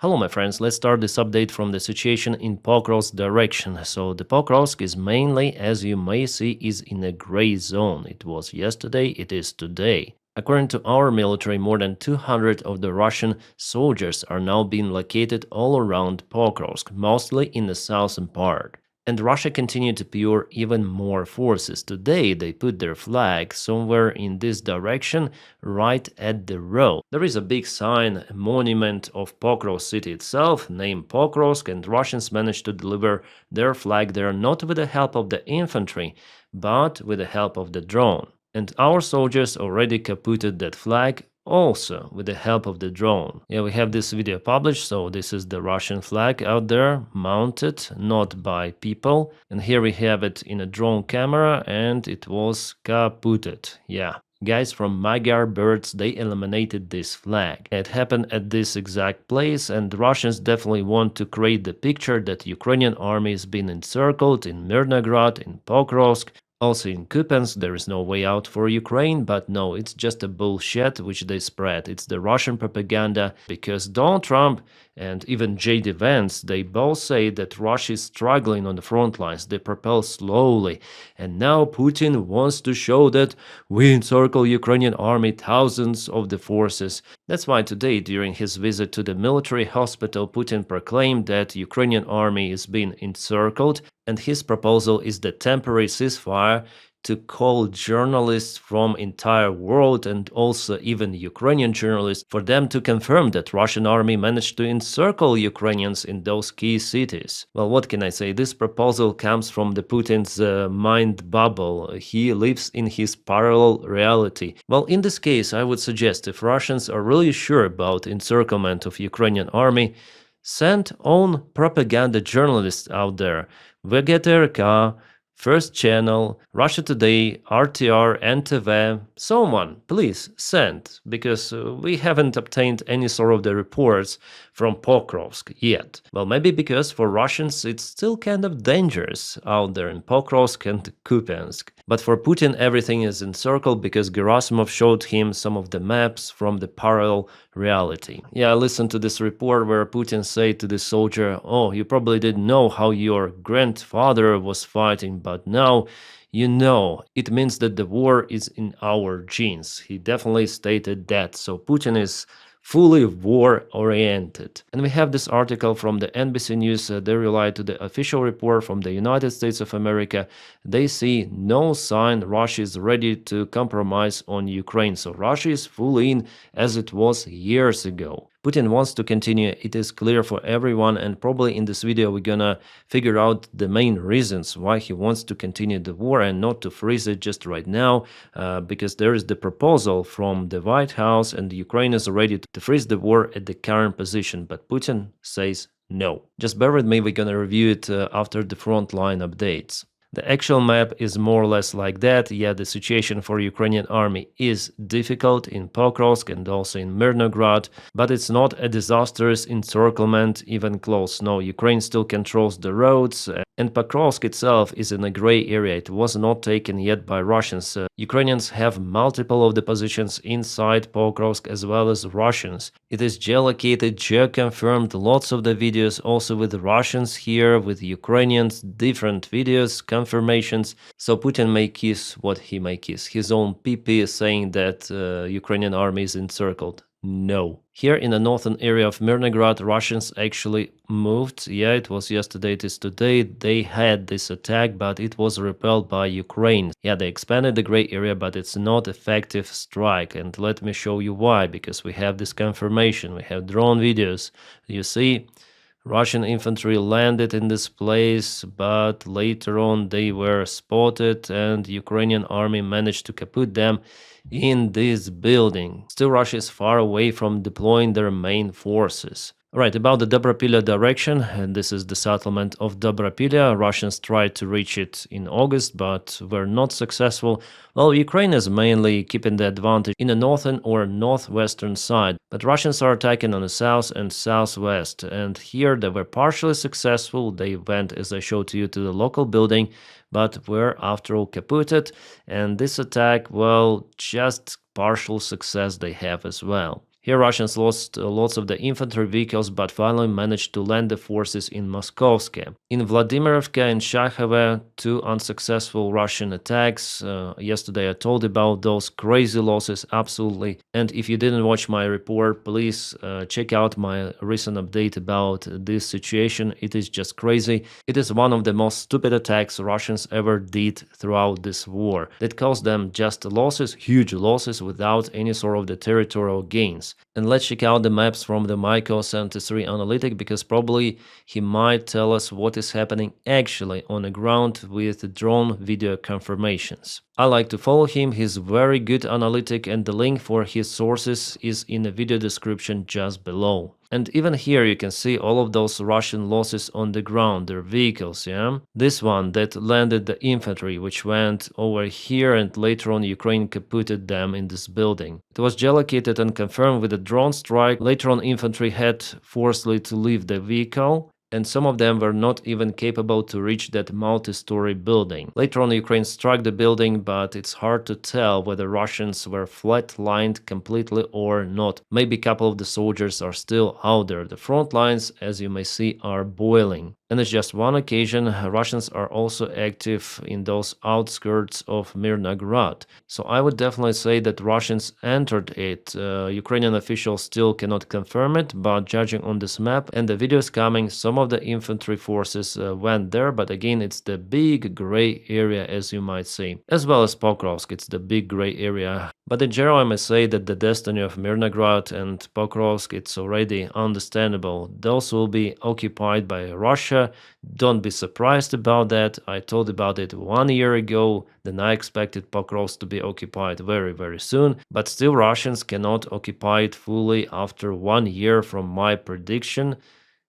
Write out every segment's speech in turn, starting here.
Hello my friends, let's start this update from the situation in Pokrovsk direction. So the Pokrovsk is mainly, as you may see, is in a gray zone. It was yesterday, it is today. According to our military, more than 200 of the Russian soldiers are now being located all around Pokrovsk, mostly in the southern part. And Russia continued to pour even more forces. Today they put their flag somewhere in this direction, right at the road. There is a big sign, a monument of Pokrovsk city itself, named Pokrovsk, and Russians managed to deliver their flag there not with the help of the infantry, but with the help of the drone. And our soldiers already kaputted that flag also with the help of the drone. Yeah, we have this video published, so this is the Russian flag out there, mounted, not by people. And here we have it in a drone camera, and it was kaputted. Yeah. Guys from Magyar Birds, they eliminated this flag. It happened at this exact place, and the Russians definitely want to create the picture that Ukrainian army has been encircled in Mirnograd, in Pokrovsk. Also in Kupiansk there is no way out for Ukraine, but no, it's just a bullshit which they spread. It's the Russian propaganda, because Donald Trump and even J.D. Vance, they both say that Russia is struggling on the front lines, they propel slowly, and now Putin wants to show that we encircle Ukrainian army, thousands of the forces. That's why today, during his visit to the military hospital, Putin proclaimed that Ukrainian army is being encircled, and his proposal is the temporary ceasefire to call journalists from entire world and also even Ukrainian journalists for them to confirm that Russian army managed to encircle Ukrainians in those key cities. Well, what can I say? This proposal comes from the Putin's mind bubble. He lives in his parallel reality. Well, in this case, I would suggest if Russians are really sure about encirclement of Ukrainian army, send own propaganda journalists out there. VGTRK, First Channel, Russia Today, RTR, NTV, someone, please send, because we haven't obtained any sort of the reports from Pokrovsk yet. Well, maybe because for Russians it's still kind of dangerous out there in Pokrovsk and Kupiansk. But for Putin everything is encircled because Gerasimov showed him some of the maps from the parallel reality. Yeah, I listened to this report where Putin said to the soldier, "Oh, you probably didn't know how your grandfather was fighting, but now you know. It means that the war is in our genes." He definitely stated that. So Putin is fully war-oriented. And we have this article from the NBC News. They rely to the official report from the United States of America. They see no sign Russia is ready to compromise on Ukraine. So Russia is full in as it was years ago. Putin wants to continue, it is clear for everyone, and probably in this video we're gonna figure out the main reasons why he wants to continue the war and not to freeze it just right now, because there is the proposal from the White House and Ukraine is ready to freeze the war at the current position, but Putin says no. Just bear with me, we're gonna review it after the frontline updates. The actual map is more or less like that. Yeah, the situation for Ukrainian army is difficult in Pokrovsk and also in Mirnograd, but it's not a disastrous encirclement even close. No, Ukraine still controls the roads, and Pokrovsk itself is in a gray area. It was not taken yet by Russians. Ukrainians have multiple of the positions inside Pokrovsk as well as Russians. It is geolocated, geo-confirmed, lots of the videos also with Russians here, with Ukrainians, different videos, confirmations. So Putin may kiss what he may kiss. His own PP saying that Ukrainian army is encircled. No. Here in the northern area of Mirnograd, Russians actually moved. Yeah, it was yesterday, it is today. They had this attack, but it was repelled by Ukraine. Yeah, they expanded the gray area, but it's not effective strike. And let me show you why, because we have this confirmation. We have drone videos. You see, Russian infantry landed in this place, but later on they were spotted and Ukrainian army managed to kaput them in this building. Still, Russia is far away from deploying their main forces. Right, about the Dobropilya direction, and this is the settlement of Dobropilya. Russians tried to reach it in August, but were not successful. Well, Ukraine is mainly keeping the advantage in the northern or northwestern side, but Russians are attacking on the south and southwest, and here they were partially successful. They went, as I showed to you, to the local building, but were after all kaputted, and this attack, well, just partial success they have as well. Here, Russians lost lots of the infantry vehicles, but finally managed to land the forces in Moskovsk. In Vladimirovka and Shakhove, two unsuccessful Russian attacks. Yesterday, I told about those crazy losses, absolutely. And if you didn't watch my report, please check out my recent update about this situation. It is just crazy. It is one of the most stupid attacks Russians ever did throughout this war. That caused them just losses, huge losses, without any sort of the territorial gains. And let's check out the maps from the Michael 73 analytic, because probably he might tell us what is happening actually on the ground with drone video confirmations. I like to follow him, he's very good analytic, and the link for his sources is in the video description just below. And even here you can see all of those Russian losses on the ground, their vehicles, yeah? This one that landed the infantry, which went over here, and later on Ukraine kaputted them in this building. It was geolocated and confirmed with a drone strike. Later on infantry had forcibly to leave the vehicle, and some of them were not even capable to reach that multi-story building. Later on Ukraine struck the building, but it's hard to tell whether Russians were flat-lined completely or not. Maybe a couple of the soldiers are still out there. The front lines, as you may see, are boiling. And it's just one occasion, Russians are also active in those outskirts of Mirnograd. So I would definitely say that Russians entered it. Ukrainian officials still cannot confirm it, but judging on this map and the videos coming, some of the infantry forces went there, but again, it's the big gray area, as you might see. As well as Pokrovsk, it's the big gray area. But in general, I must say that the destiny of Mirnograd and Pokrovsk, it's already understandable. Those will be occupied by Russia. Don't be surprised about that. I told about it 1 year ago. Then I expected Pokrovsk to be occupied very, very soon. But still, Russians cannot occupy it fully after 1 year from my prediction.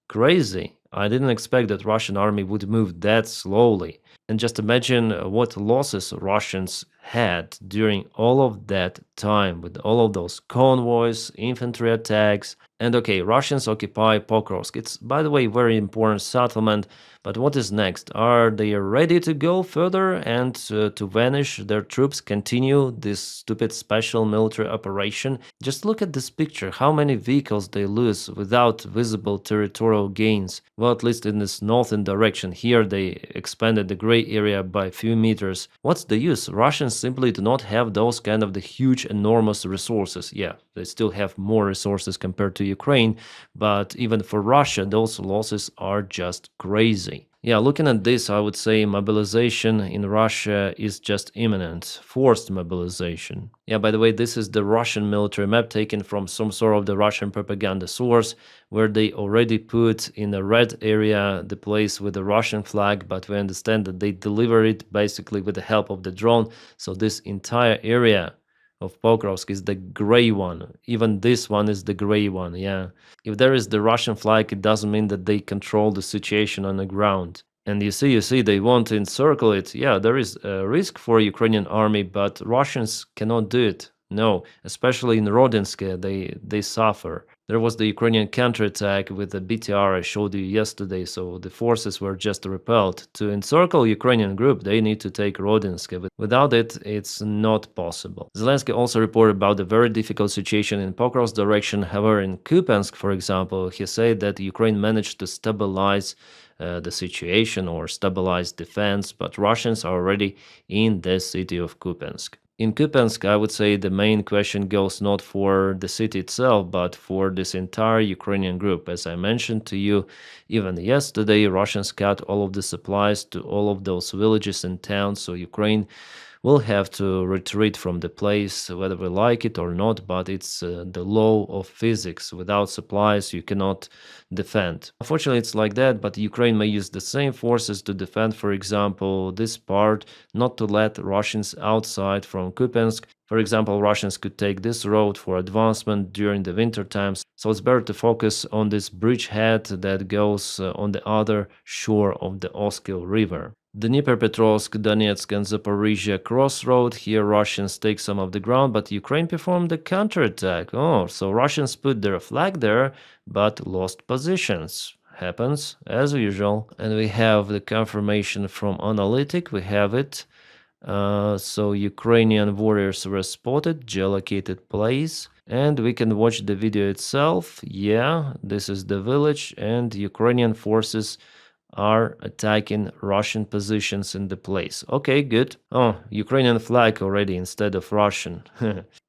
Crazy. I didn't expect that Russian army would move that slowly. And just imagine what losses Russians had during all of that time with all of those convoys, infantry attacks. And okay, Russians occupy Pokrovsk. It's, by the way, very important settlement. But what is next? Are they ready to go further and to vanish? Their troops continue this stupid special military operation? Just look at this picture. How many vehicles they lose without visible territorial gains? Well, at least in this northern direction. Here they expanded the gray area by a few meters. What's the use? Russians simply do not have those kind of the huge, enormous resources. Yeah, they still have more resources compared to Ukraine, but even for Russia, those losses are just crazy. Yeah, looking at this, I would say mobilization in Russia is just imminent, forced mobilization. Yeah, by the way, this is the Russian military map taken from some sort of the Russian propaganda source, where they already put in the red area the place with the Russian flag, but we understand that they deliver it basically with the help of the drone. So this entire area of Pokrovsk is the gray one. Even this one is the gray one, yeah. If there is the Russian flag, it doesn't mean that they control the situation on the ground. And you see, they want to encircle it. Yeah, there is a risk for Ukrainian army, but Russians cannot do it. No, especially in Rodinsk, they suffer. There was the Ukrainian counterattack with the BTR I showed you yesterday, so the forces were just repelled. To encircle Ukrainian group, they need to take Rodinsk. Without it, it's not possible. Zelensky also reported about the very difficult situation in Pokrovsk direction. However, in Kupiansk, for example, he said that Ukraine managed to stabilize the situation or stabilize defense, but Russians are already in the city of Kupiansk. In Kupiansk, I would say the main question goes not for the city itself, but for this entire Ukrainian group. As I mentioned to you, even yesterday, Russians cut all of the supplies to all of those villages and towns, so Ukraine will have to retreat from the place, whether we like it or not, but it's the law of physics. Without supplies, you cannot defend. Unfortunately, it's like that, but Ukraine may use the same forces to defend, for example, this part, not to let Russians outside from Kupiansk. For example, Russians could take this road for advancement during the winter times, so it's better to focus on this bridgehead that goes on the other shore of the Oskil River. Dnipropetrovsk, Donetsk, and Zaporizhia crossroad. Here Russians take some of the ground, but Ukraine performed a counterattack. Oh, so Russians put their flag there, but lost positions. Happens, as usual. And we have the confirmation from Analytic. We have it. So Ukrainian warriors were spotted, geolocated place. And we can watch the video itself. Yeah, this is the village, and Ukrainian forces are attacking Russian positions in the place. Okay, good. Oh, Ukrainian flag already instead of Russian.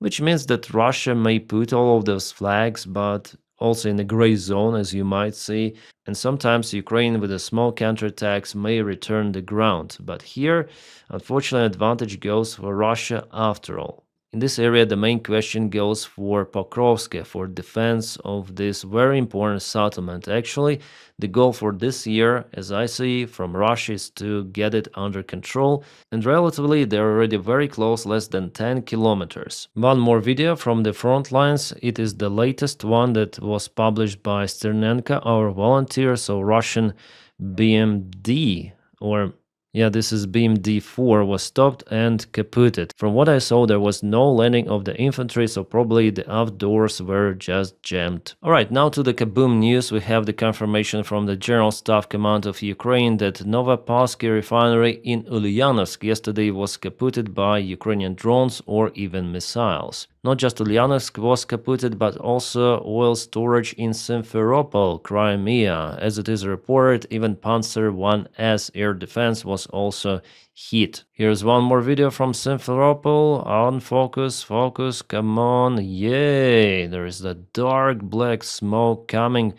Which means that Russia may put all of those flags, but also in a gray zone, as you might see. And sometimes Ukraine, with a small counterattacks, may return the ground. But here, unfortunately, advantage goes for Russia after all. In this area, the main question goes for Pokrovsk, for defense of this very important settlement. Actually, the goal for this year, as I see from Russia, is to get it under control, and relatively they're already very close, less than 10 kilometers. One more video from the front lines. It is the latest one that was published by Sternenko, our volunteer, so Russian BMD, or yeah, this is beam D4 was stopped and kaputted. From what I saw, there was no landing of the infantry, so probably the outdoors were just jammed. Alright, now to the kaboom news. We have the confirmation from the General Staff Command of Ukraine that Novopolsky refinery in Ulyanovsk yesterday was kaputted by Ukrainian drones or even missiles. Not just Ulyanovsk was kaputted, but also oil storage in Simferopol, Crimea. As it is reported, even Panzer 1S air defense was also hit. Here's one more video from Simferopol. On focus, focus, come on. Yay! There is a dark black smoke coming.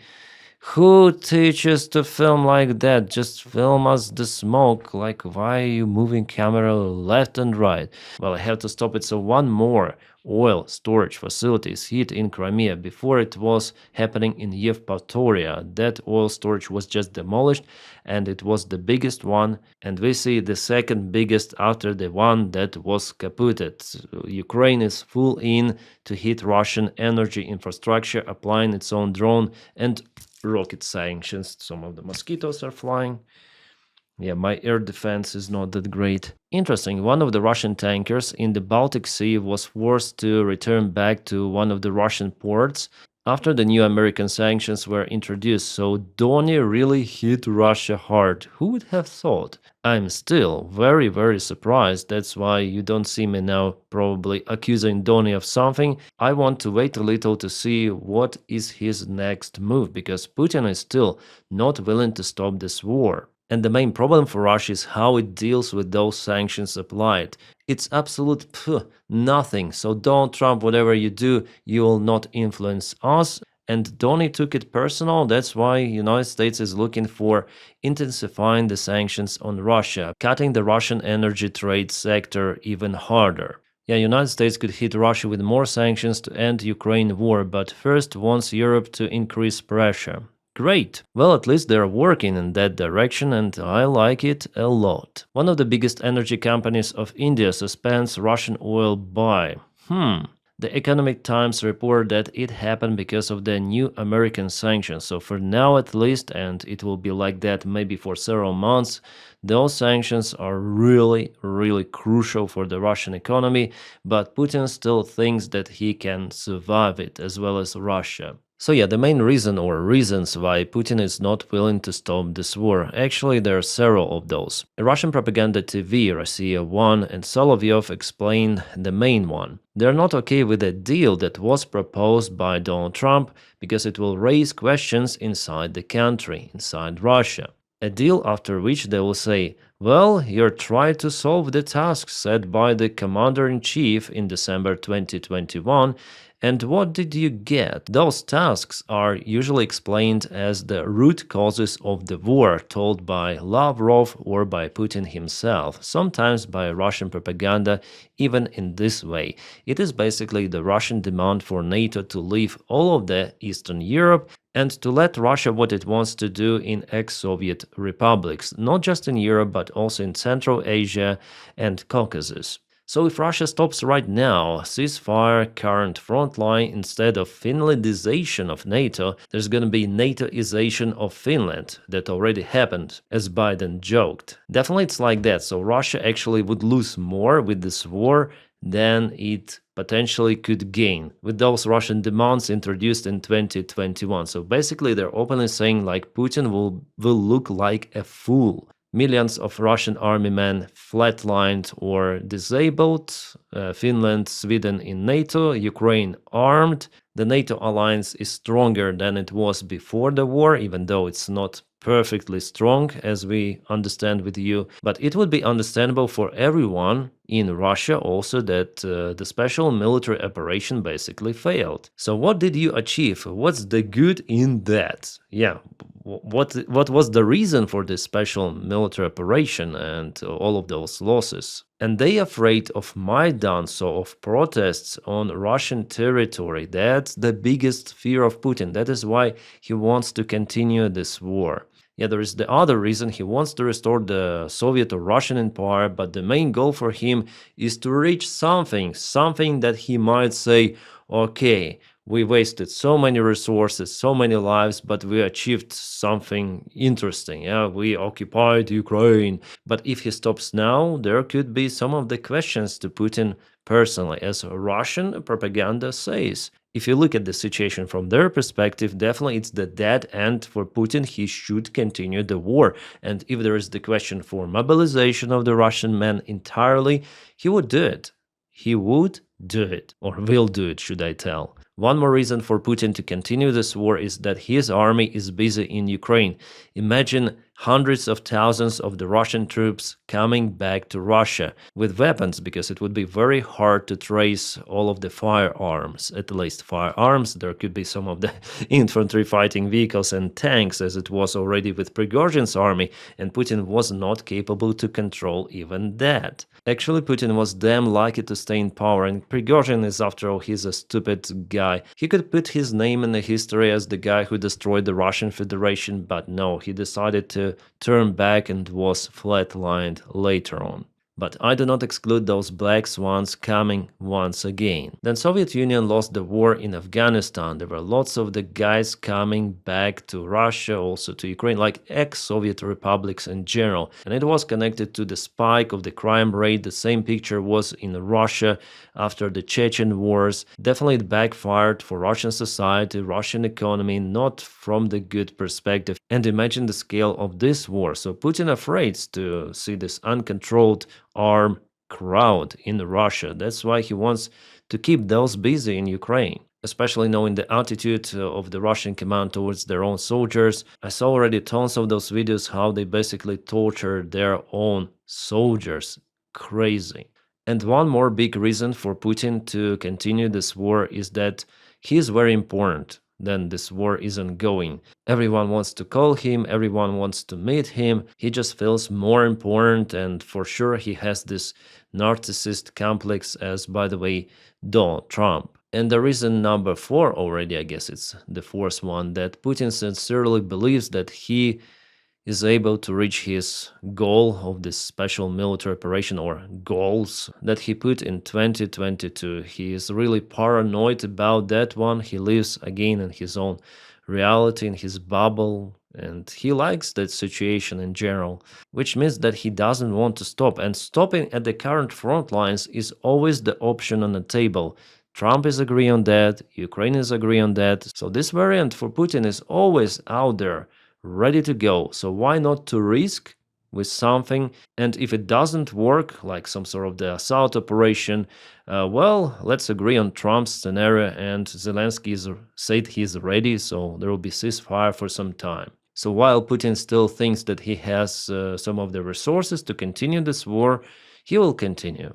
Who teaches to film like that? Just film us the smoke. Like, why are you moving camera left and right? Well, I have to stop it. So one more oil storage facility is hit in Crimea. Before it was happening in Yevpatoria. That oil storage was just demolished, and it was the biggest one. And we see the second biggest after the one that was kaputted. Ukraine is full in to hit Russian energy infrastructure, applying its own drone and rocket sanctions. Some of the mosquitoes are flying. Yeah, my air defense is not that great. Interesting, one of the Russian tankers in the Baltic Sea was forced to return back to one of the Russian ports after the new American sanctions were introduced, so Donny really hit Russia hard. Who would have thought? I'm still very surprised. That's why you don't see me now probably accusing Donny of something. I want to wait a little to see what is his next move, because Putin is still not willing to stop this war. And the main problem for Russia is how it deals with those sanctions applied. It's absolute nothing. So Donald Trump, whatever you do, you will not influence us. And Donny took it personal. That's why United States is looking for intensifying the sanctions on Russia, cutting the Russian energy trade sector even harder. Yeah, United States could hit Russia with more sanctions to end Ukraine war, but first wants Europe to increase pressure. Great. Well, at least they're working in that direction, and I like it a lot. One of the biggest energy companies of India suspends Russian oil buy. The Economic Times report that it happened because of the new American sanctions. So for now at least, and it will be like that maybe for several months, those sanctions are really crucial for the Russian economy, but Putin still thinks that he can survive it, as well as Russia. So yeah, the main reason or reasons why Putin is not willing to stop this war, actually there are several of those. A Russian propaganda TV, Russia 1 and Solovyov explain the main one. They're not okay with the deal that was proposed by Donald Trump because it will raise questions inside the country, inside Russia. A deal after which they will say, well, you're trying to solve the tasks set by the commander-in-chief in December 2021, and what did you get? Those tasks are usually explained as the root causes of the war, told by Lavrov or by Putin himself, sometimes by Russian propaganda, even in this way. It is basically the Russian demand for NATO to leave all of the Eastern Europe and to let Russia what it wants to do in ex-Soviet republics, not just in Europe but also in Central Asia and Caucasus. So if Russia stops right now, ceasefire, current front line, instead of Finlandization of NATO, there's gonna be NATOization of Finland. That already happened, as Biden joked. Definitely it's like that, so Russia actually would lose more with this war than it potentially could gain with those Russian demands introduced in 2021. So basically they're openly saying like Putin will look like a fool. Millions of Russian army men flatlined or disabled. Finland, Sweden in NATO, Ukraine armed. The NATO alliance is stronger than it was before the war, even though it's not perfectly strong, as we understand with you. But it would be understandable for everyone in Russia also that the special military operation basically failed. So what did you achieve? What's the good in that? Yeah, what was the reason for this special military operation and all of those losses? And they afraid of Maidan, so of protests on Russian territory. That's the biggest fear of Putin. That is why he wants to continue this war. Yeah, there is the other reason he wants to restore the Soviet or Russian empire, but the main goal for him is to reach something that he might say, okay, we wasted so many resources, so many lives, but we achieved something interesting. Yeah, we occupied Ukraine. But if he stops now, there could be some of the questions to Putin personally, as Russian propaganda says. If you look at the situation from their perspective, definitely it's the dead end for Putin. He should continue the war. And if there is the question for mobilization of the Russian men entirely, he would do it. He would do it, or will do it, should I tell. One more reason for Putin to continue this war is that his army is busy in Ukraine. Imagine hundreds of thousands of the Russian troops coming back to Russia with weapons, because it would be very hard to trace all of the firearms. At least firearms, there could be some of the infantry fighting vehicles and tanks, as it was already with Prigozhin's army, and Putin was not capable to control even that. Actually, Putin was damn lucky to stay in power, and Prigozhin is, after all, he's a stupid guy. He could put his name in the history as the guy who destroyed the Russian Federation, but no, he decided to turn back and was flatlined later on. But I do not exclude those black swans coming once again. Then Soviet Union lost the war in Afghanistan. There were lots of the guys coming back to Russia, also to Ukraine, like ex-Soviet republics in general. And it was connected to the spike of the crime rate. The same picture was in Russia after the Chechen wars. Definitely it backfired for Russian society, Russian economy, not from the good perspective. And imagine the scale of this war. So Putin afraid to see this uncontrolled armed crowd in Russia. That's why he wants to keep those busy in Ukraine, especially knowing the attitude of the Russian command towards their own soldiers. I saw already tons of those videos how they basically torture their own soldiers. Crazy. And one more big reason for Putin to continue this war is that he is very important. Then this war isn't going. Everyone wants to call him, everyone wants to meet him. He just feels more important, and for sure he has this narcissist complex as, by the way, Donald Trump. And the reason number 4 already, I guess it's the fourth one, that Putin sincerely believes that he is able to reach his goal of this special military operation, or goals that he put in 2022. He is really paranoid about that one. He lives again in his own reality, in his bubble, and he likes that situation in general, which means that he doesn't want to stop. And stopping at the current front lines is always the option on the table. Trump is agree on that, Ukrainians agree on that. So this variant for Putin is always out there, ready to go. So why not to risk with something? And if it doesn't work, like some sort of the assault operation, well, let's agree on Trump's scenario, and Zelensky said he's ready, so there will be ceasefire for some time. So while Putin still thinks that he has some of the resources to continue this war, he will continue.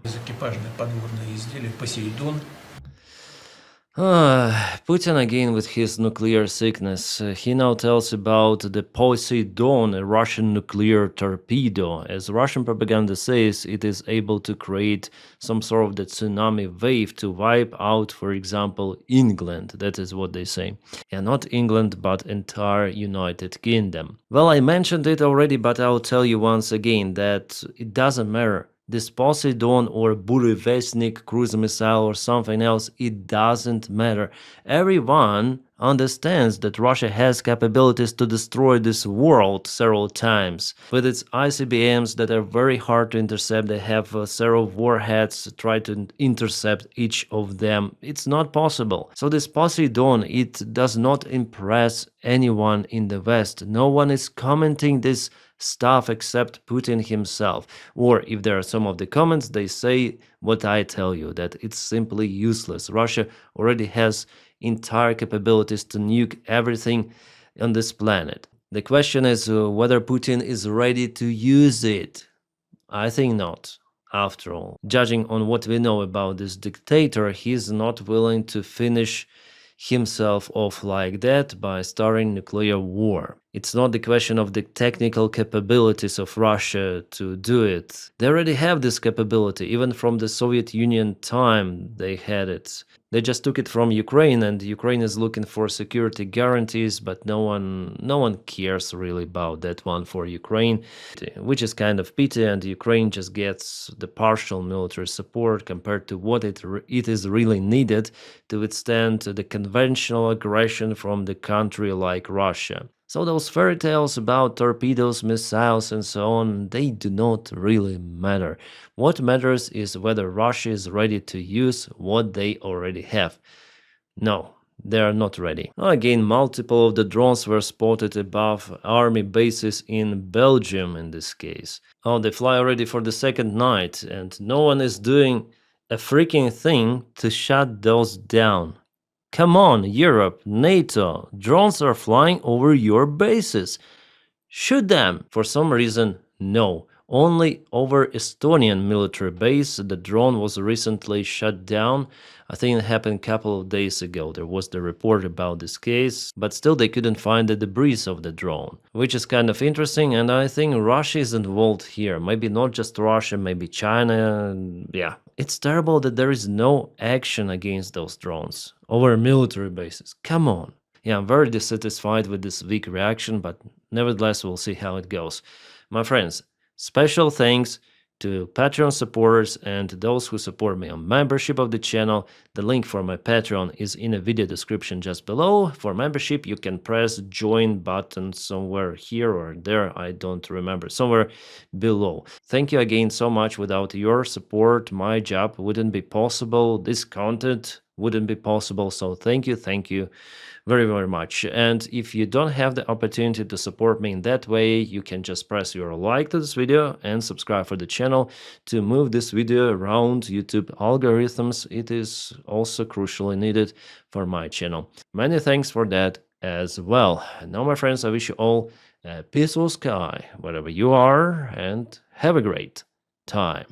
Putin again with his nuclear sickness. He now tells about the Poseidon, a Russian nuclear torpedo. As Russian propaganda says, it is able to create some sort of the tsunami wave to wipe out, for example, England. That is what they say. Yeah, not England, but entire United Kingdom. Well, I mentioned it already, but I'll tell you once again that it doesn't matter. This Poseidon or Burevestnik cruise missile or something else, it doesn't matter. Everyone understands that Russia has capabilities to destroy this world several times. With its ICBMs that are very hard to intercept, they have several warheads to try to intercept each of them. It's not possible. So this Poseidon, it does not impress anyone in the West. No one is commenting this stuff except Putin himself. Or if there are some of the comments, they say what I tell you, that it's simply useless. Russia already has entire capabilities to nuke everything on this planet. The question is whether Putin is ready to use it. I think not. After all, judging on what we know about this dictator, he's not willing to finish himself off like that by starting nuclear war. It's not the question of the technical capabilities of Russia to do it. They already have this capability. Even from the Soviet Union time, they had it. They just took it from Ukraine, and Ukraine is looking for security guarantees, but no one cares really about that one for Ukraine, which is kind of pity. And Ukraine just gets the partial military support compared to what it is really needed to withstand the conventional aggression from the country like Russia. So those fairy tales about torpedoes, missiles, and so on, they do not really matter. What matters is whether Russia is ready to use what they already have. No, they are not ready. Again, multiple of the drones were spotted above army bases in Belgium in this case. Oh, they fly already for the second night, and no one is doing a freaking thing to shut those down. Come on, Europe, NATO, drones are flying over your bases. Shoot them! For some reason, no. Only over Estonian military base, the drone was recently shut down. I think it happened a couple of days ago. There was the report about this case, but still they couldn't find the debris of the drone, which is kind of interesting. And I think Russia is involved here. Maybe not just Russia, maybe China. Yeah, it's terrible that there is no action against those drones over military bases. Come on. Yeah, I'm very dissatisfied with this weak reaction, but nevertheless, we'll see how it goes. My friends, special thanks to Patreon supporters and those who support me on membership of the channel. The link for my Patreon is in the video description just below. For membership, you can press join button somewhere here or there. I don't remember. Somewhere below. Thank you again so much. Without your support, my job wouldn't be possible. This content wouldn't be possible. So thank you very, very much. And if you don't have the opportunity to support me in that way, you can just press your like to this video and subscribe for the channel to move this video around YouTube algorithms. It is also crucially needed for my channel. Many thanks for that as well. Now, my friends, I wish you all a peaceful sky wherever you are, and have a great time.